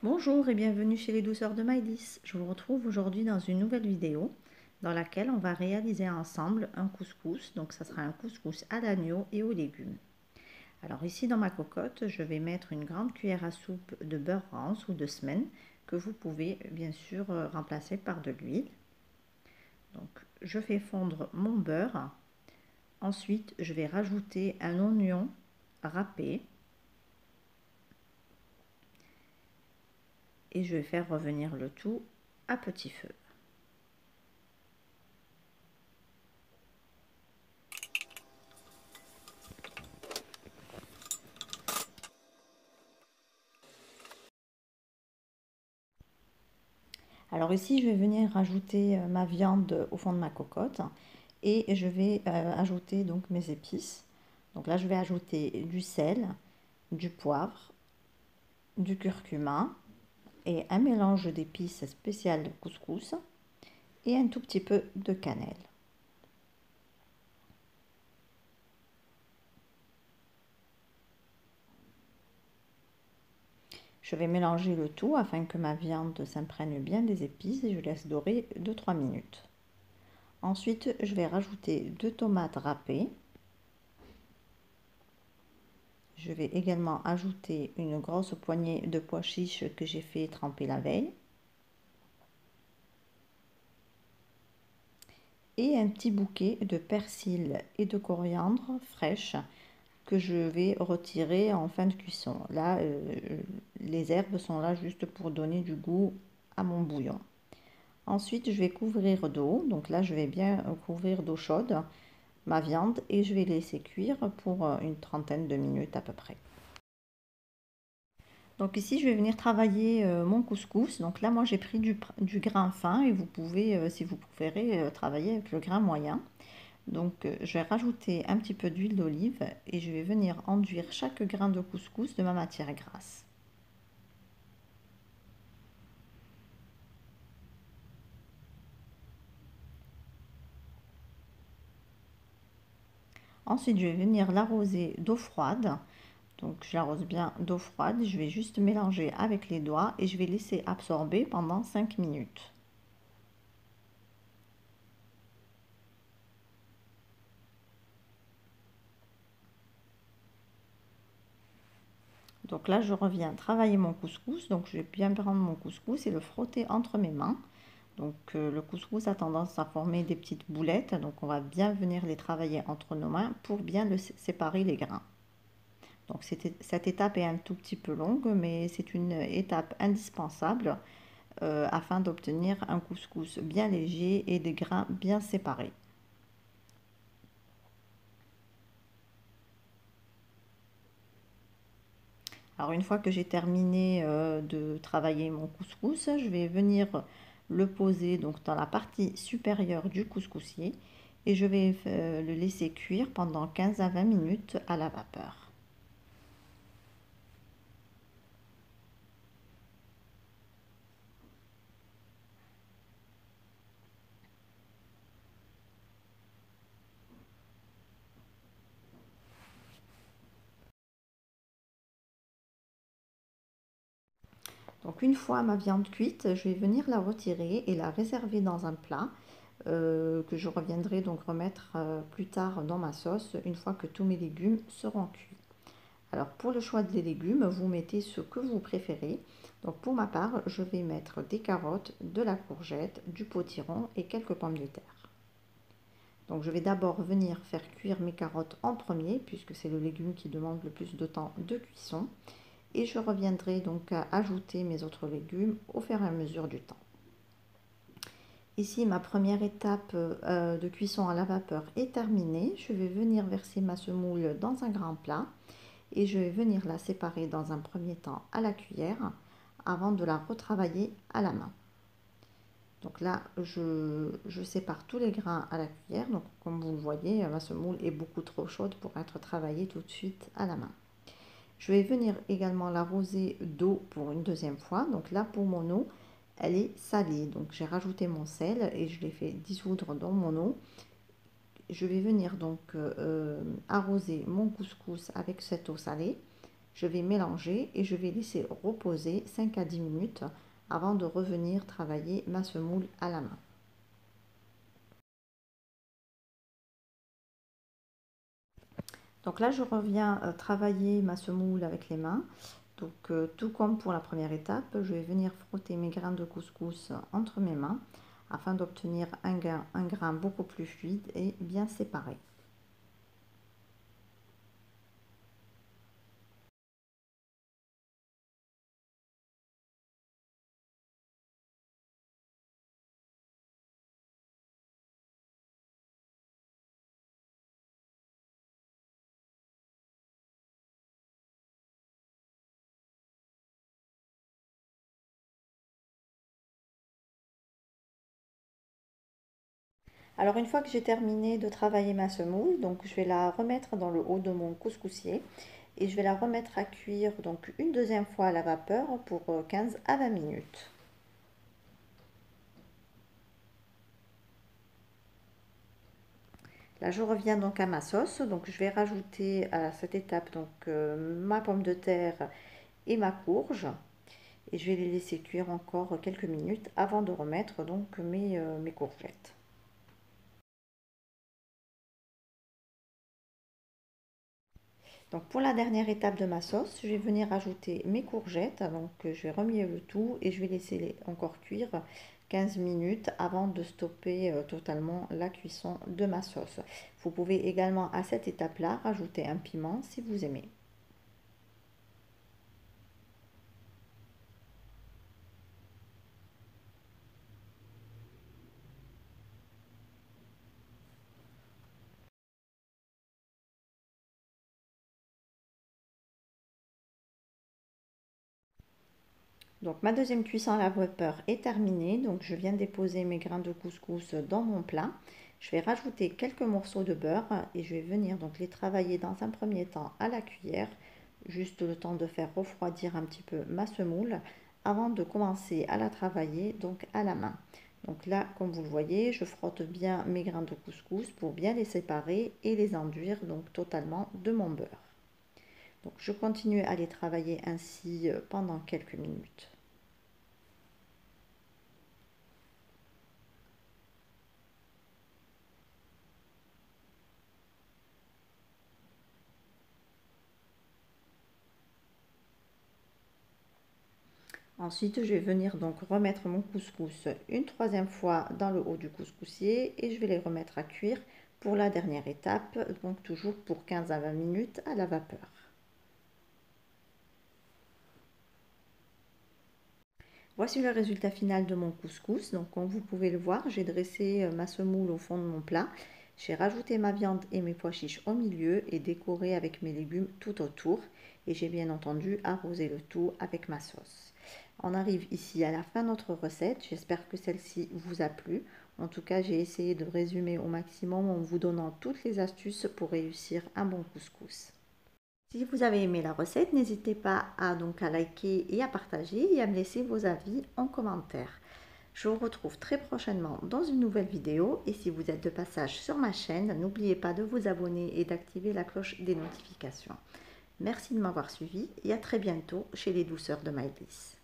Bonjour et bienvenue chez les douceurs de Maïlis. Je vous retrouve aujourd'hui dans une nouvelle vidéo dans laquelle on va réaliser ensemble un couscous. Donc ça sera un couscous à l'agneau et aux légumes. Alors ici dans ma cocotte, je vais mettre une grande cuillère à soupe de beurre rance ou de semaine que vous pouvez bien sûr remplacer par de l'huile. Donc je fais fondre mon beurre. Ensuite, je vais rajouter un oignon râpé et je vais faire revenir le tout à petit feu. Alors ici, je vais venir rajouter ma viande au fond de ma cocotte et je vais ajouter donc mes épices. Donc là, je vais ajouter du sel, du poivre, du curcuma et un mélange d'épices spéciales couscous et un tout petit peu de cannelle. Je vais mélanger le tout afin que ma viande s'imprègne bien des épices et je laisse dorer 2-3 minutes. Ensuite, je vais rajouter 2 tomates râpées. Je vais également ajouter une grosse poignée de pois chiches que j'ai fait tremper la veille. Et un petit bouquet de persil et de coriandre fraîche que je vais retirer en fin de cuisson. Là, les herbes sont là juste pour donner du goût à mon bouillon. Ensuite, je vais couvrir d'eau. Donc là, je vais bien couvrir d'eau chaude ma viande et je vais laisser cuire pour une trentaine de minutes à peu près. Donc ici, je vais venir travailler mon couscous. Donc là, moi, j'ai pris du grain fin et vous pouvez, si vous préférez, travailler avec le grain moyen. Donc je vais rajouter un petit peu d'huile d'olive et je vais venir enduire chaque grain de couscous de ma matière grasse. Ensuite, je vais venir l'arroser d'eau froide. Donc je l'arrose bien d'eau froide. Je vais juste mélanger avec les doigts et je vais laisser absorber pendant 5 minutes. Donc là, je reviens travailler mon couscous. Donc je vais bien prendre mon couscous et le frotter entre mes mains. Donc le couscous a tendance à former des petites boulettes. Donc on va bien venir les travailler entre nos mains pour bien séparer les grains. Donc cette étape est un tout petit peu longue, mais c'est une étape indispensable afin d'obtenir un couscous bien léger et des grains bien séparés. Alors une fois que j'ai terminé de travailler mon couscous, je vais venir le poser donc dans la partie supérieure du couscoussier et je vais le laisser cuire pendant 15 à 20 minutes à la vapeur. Donc une fois ma viande cuite, je vais venir la retirer et la réserver dans un plat que je reviendrai donc remettre plus tard dans ma sauce une fois que tous mes légumes seront cuits. Alors pour le choix des légumes, vous mettez ce que vous préférez. Donc pour ma part, je vais mettre des carottes, de la courgette, du potiron et quelques pommes de terre. Donc je vais d'abord venir faire cuire mes carottes en premier puisque c'est le légume qui demande le plus de temps de cuisson. Et je reviendrai donc à ajouter mes autres légumes au fur et à mesure du temps. Ici, ma première étape de cuisson à la vapeur est terminée. Je vais venir verser ma semoule dans un grand plat et je vais venir la séparer dans un premier temps à la cuillère avant de la retravailler à la main. Donc là, je sépare tous les grains à la cuillère. Donc comme vous le voyez, ma semoule est beaucoup trop chaude pour être travaillée tout de suite à la main. Je vais venir également l'arroser d'eau pour une deuxième fois. Donc là, pour mon eau, elle est salée. Donc j'ai rajouté mon sel et je l'ai fait dissoudre dans mon eau. Je vais venir donc arroser mon couscous avec cette eau salée. Je vais mélanger et je vais laisser reposer 5 à 10 minutes avant de revenir travailler ma semoule à la main. Donc là, je reviens travailler ma semoule avec les mains. Donc tout comme pour la première étape, je vais venir frotter mes grains de couscous entre mes mains afin d'obtenir un grain beaucoup plus fluide et bien séparé. Alors une fois que j'ai terminé de travailler ma semoule, donc je vais la remettre dans le haut de mon couscoussier et je vais la remettre à cuire donc une deuxième fois à la vapeur pour 15 à 20 minutes. Là je reviens donc à ma sauce, donc je vais rajouter à cette étape donc ma pomme de terre et ma courge et je vais les laisser cuire encore quelques minutes avant de remettre donc mes courgettes. Donc pour la dernière étape de ma sauce, je vais venir ajouter mes courgettes. Donc je vais remuer le tout et je vais laisser encore cuire 15 minutes avant de stopper totalement la cuisson de ma sauce. Vous pouvez également à cette étape-là rajouter un piment si vous aimez. Donc ma deuxième cuisson à la vapeur est terminée. Donc je viens déposer mes grains de couscous dans mon plat. Je vais rajouter quelques morceaux de beurre et je vais venir donc les travailler dans un premier temps à la cuillère, juste le temps de faire refroidir un petit peu ma semoule avant de commencer à la travailler donc à la main. Donc là, comme vous le voyez, je frotte bien mes grains de couscous pour bien les séparer et les enduire donc totalement de mon beurre. Donc je continue à les travailler ainsi pendant quelques minutes. Ensuite, je vais venir donc remettre mon couscous une troisième fois dans le haut du couscoussier et je vais les remettre à cuire pour la dernière étape, donc toujours pour 15 à 20 minutes à la vapeur. Voici le résultat final de mon couscous. Donc comme vous pouvez le voir, j'ai dressé ma semoule au fond de mon plat. J'ai rajouté ma viande et mes pois chiches au milieu et décoré avec mes légumes tout autour. Et j'ai bien entendu arrosé le tout avec ma sauce. On arrive ici à la fin de notre recette. J'espère que celle-ci vous a plu. En tout cas, j'ai essayé de résumer au maximum en vous donnant toutes les astuces pour réussir un bon couscous. Si vous avez aimé la recette, n'hésitez pas à liker et à partager et à me laisser vos avis en commentaire. Je vous retrouve très prochainement dans une nouvelle vidéo et si vous êtes de passage sur ma chaîne, n'oubliez pas de vous abonner et d'activer la cloche des notifications. Merci de m'avoir suivi et à très bientôt chez les douceurs de Maëlys.